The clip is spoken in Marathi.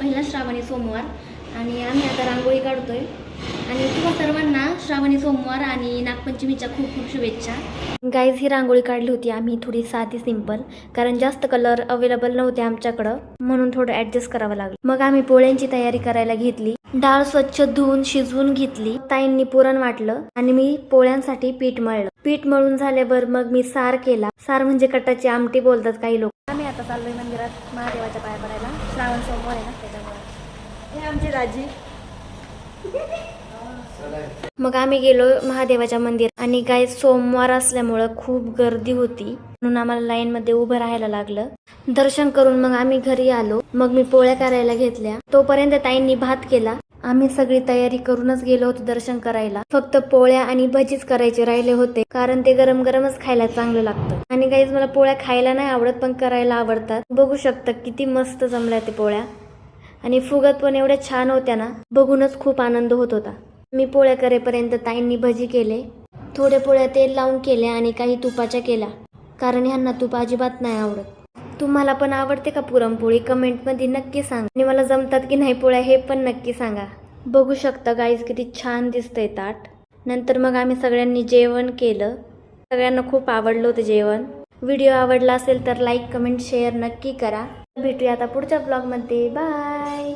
पहिला श्रावणी सोमवार आणि आम्ही आता रांगोळी काढतोय आणि तुम्हा सर्वांना श्रावणी सोमवार आणि नागपंचमीच्या खूप खूप शुभेच्छा. गाईज ही रांगोळी काढली होती आम्ही थोडी साधी सिंपल, कारण जास्त कलर अवेलेबल नव्हते आमच्याकडं, म्हणून थोडं ऍडजस्ट करावं लागलं. मग आम्ही पोळ्यांची तयारी करायला घेतली. डाळ स्वच्छ धुवून शिजवून घेतली. ताईंनी पुरण वाटलं आणि मी पोळ्यांसाठी पीठ मळलं. पीठ मळून झाल्यावर मग मी सार केला. सार म्हणजे कटाची आमटी बोलतात काही लोक. आम्ही आता चाललोय मंदिरात महादेवाच्या पाया पडायला. श्रावण सोमवार आहे ना त्याच्यामुळे. हे आमची दाजी. मग आम्ही गेलो महादेवाच्या मंदिर आणि गाय सोमवार असल्यामुळं खूप गर्दी होती, म्हणून आम्हाला लाईन मध्ये उभं राहायला लागलं. दर्शन करून मग आम्ही घरी आलो. मग मी पोळ्या करायला घेतल्या. तोपर्यंत ताईंनी भात केला. आम्ही सगळी तयारी करूनच गेलो होतो दर्शन करायला. फक्त पोळ्या आणि भजीच करायचे राहिले होते, कारण ते गरम गरमच खायला चांगलं लागतं. आणि गाईज मला पोळ्या खायला नाही आवडत, पण करायला आवडतात. बघू शकता किती मस्त जमल्या ते पोळ्या आणि फुगत पण एवढ्या छान होत्या ना, बघूनच खूप आनंद होत होता. मी पोळ्या करेपर्यंत ताईंनी भजी केले. थोडे पोळ्या तेल लावून केल्या आणि काही तुपाच्या केल्या, कारण ह्यांना तूप अजिबात नाही आवडत. तुम्हाला पण आवडते का पुरणपोळी? कमेंटमध्ये नक्की सांगा. आणि मला जमतात की नाही पोळ्या हे पण नक्की सांगा. बघू शकता गाईज किती छान दिसतंय ताट. नंतर मग आम्ही सगळ्यांनी जेवण केलं. सगळ्यांना खूप आवडलं होतं जेवण. व्हिडिओ आवडला असेल तर लाईक कमेंट शेअर नक्की करा. भेटूया आता पुढच्या ब्लॉगमध्ये. बाय.